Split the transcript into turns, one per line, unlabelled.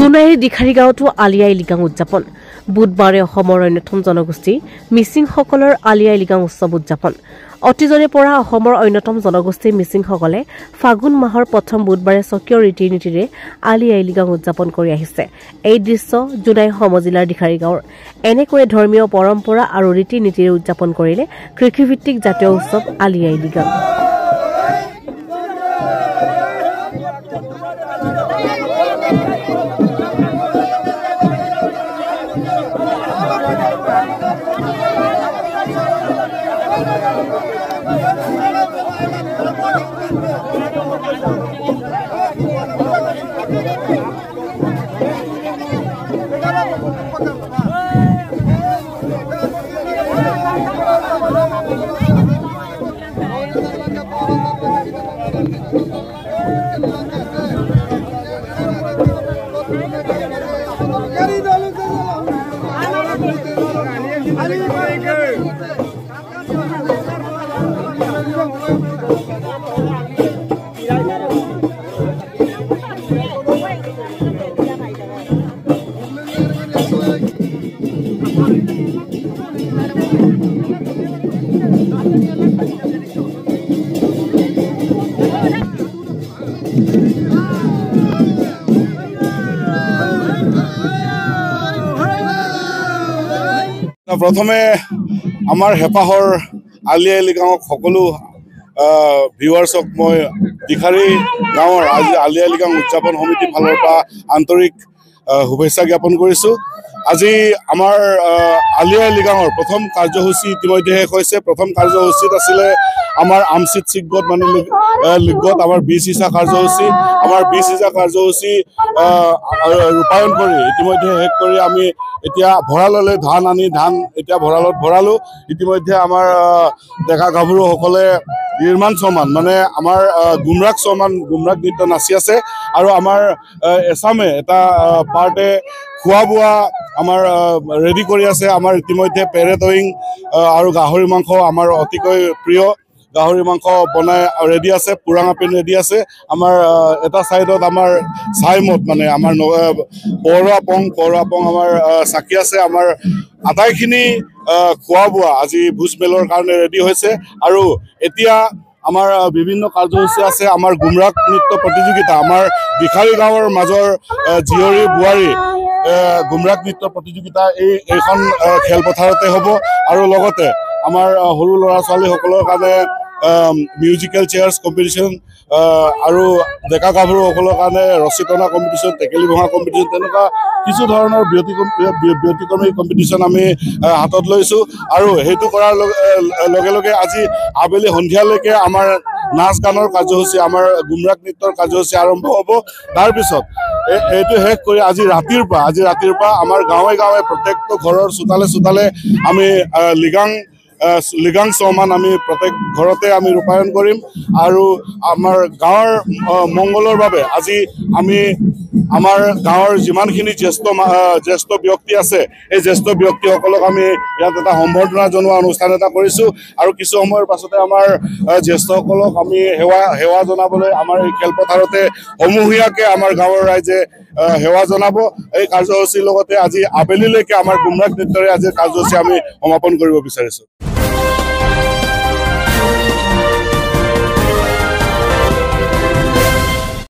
জোনাইৰ দিখাৰী গাঁৱতো আলি আই লৃগাং উদযাপন বুধবাৰে অসমৰ অন্যতম জনগোষ্ঠী মিচিংসকলৰ আলি আই লৃগাং উৎসৱ উদযাপন অতীজৰে পৰা অসমৰ অন্যতম জনগোষ্ঠী মিচিংসকলে ফাগুন মাহৰ প্ৰথম বুধবাৰে স্বকীয় ৰীতি নীতিৰে আলি আই লৃগাং উদযাপন কৰি আহিছে এই দৃশ্য জোনাই সমজিলাৰ দিখাৰী গাঁৱৰ এনেকৈ ধৰ্মীয় পৰম্পৰা আৰু ৰীতি নীতিৰে উদযাপন কৰিলে কৃষিভিত্তিক জাতীয় উৎসৱ আলি আই লৃগাং
প্ৰথমে আমাৰ হেপাহৰ আলি আই লৃগাঙক সকলো ভিউৱাৰ্ছক মই দিখাৰী গাঁৱৰ আলি আই লৃগাং উদযাপন সমিতিৰ ফালৰ পৰা আন্তৰিক শুভেচ্ছা জ্ঞাপন কৰিছোঁ আজি আমাৰ আলি আই লৃগাঙৰ প্ৰথম কাৰ্যসূচী ইতিমধ্যে শেষ হৈছে প্ৰথম কাৰ্যসূচীত আছিলে আমাৰ আমচিত চিগত মানে লিগত আমাৰ 20 সিচা কাৰ্যসূচী আমাৰ 20 সিচা কাৰ্যসূচী ৰূপায়ণ কৰি ইতিমধ্যে শেষ কৰি আমি এতিয়া ভঁৰাললৈ ধান আনি ধান এতিয়া ভঁৰালত ভৰালো ইতিমধ্যে আমাৰ ডেকা গাভৰুসকলে নিৰ্মাণ চমান মানে আমাৰ গুমৰাগ চমান গুমৰাগ নৃত্য নাচি আছে আৰু আমাৰ এছামে এটা পাৰ্টে খোৱা বোৱা আমাৰ ৰেডি কৰি আছে আমাৰ ইতিমধ্যে পেৰেট উইং আৰু গাহৰি মাংস আমাৰ অতিকৈ প্ৰিয় গাহৰি মাংস বনাই ৰেডি আছে পুৰাঙা পিন ৰেডি আছে আমাৰ এটা সাইডত আমাৰ সাইমত মানে আমাৰ পৰুৱা পং আমাৰ সাকি আছে আমাৰ আটাইখিনি খোৱা বোৱা আজি ভোজ মেলৰ কাৰণে ৰেডি হৈছে আৰু এতিয়া আমাৰ বিভিন্ন কাৰ্যসূচী আছে আমাৰ গুমৰাগ নৃত্য প্ৰতিযোগিতা আমাৰ দিখাৰী গাঁৱৰ মাজৰ জিয়ৰী বুৱাৰী গুমৰাগ নৃত্য প্ৰতিযোগিতা এইখন খেলপথাৰতে হ'ব আৰু লগতে আমাৰ সৰু ল'ৰা ছোৱালীসকলৰ কাৰণে মিউজিকেল চেয়াৰ্ছ কম্পিটিশ্যন আৰু ডেকা গাভৰুসকলৰ কাৰণে ৰছী টনা কম্পিটিশ্যন টেকেলি ভঙা কম্পিটিশ্যন তেনেকুৱা কিছু ধৰণৰ ব্যতিক্ৰমী কম্পিটিশ্যন আমি হাতত লৈছোঁ আৰু সেইটো কৰাৰ লগে লগে আজি আবেলি সন্ধিয়ালৈকে আমাৰ নাচ গানৰ কাৰ্যসূচী আমাৰ গুমৰাগ নৃত্যৰ কাৰ্যসূচী আৰম্ভ হ'ব তাৰপিছত এইটো শেষ কৰি আজি ৰাতিৰ পৰা আমাৰ গাঁৱে গাঁৱে প্ৰত্যেকটো ঘৰৰ চোতালে আমি লৃগাং চমান আমি প্ৰত্যেক ঘৰতে আমি ৰূপায়ণ কৰিম আৰু আমাৰ গাঁৱৰ মংগলৰ বাবে আজি আমি আমাৰ গাঁৱৰ যিমানখিনি জ্যেষ্ঠ ব্যক্তি আছে এই জ্যেষ্ঠ ব্যক্তিসকলক আমি ইয়াত এটা সম্বৰ্ধনা জনোৱা অনুষ্ঠান এটা কৰিছোঁ আৰু কিছু সময়ৰ পাছতে আমাৰ জ্যেষ্ঠসকলক আমি সেৱা জনাবলৈ আমাৰ এই খেলপথাৰতে সমূহীয়াকৈ আমাৰ গাঁৱৰ ৰাইজে সেৱা জনাব এই কাৰ্যসূচীৰ লগতে আজি আবেলিলৈকে আমাৰ গুমৰাগ নৃত্যৰে আজিৰ কাৰ্যসূচী আমি সমাপন কৰিব বিচাৰিছোঁ।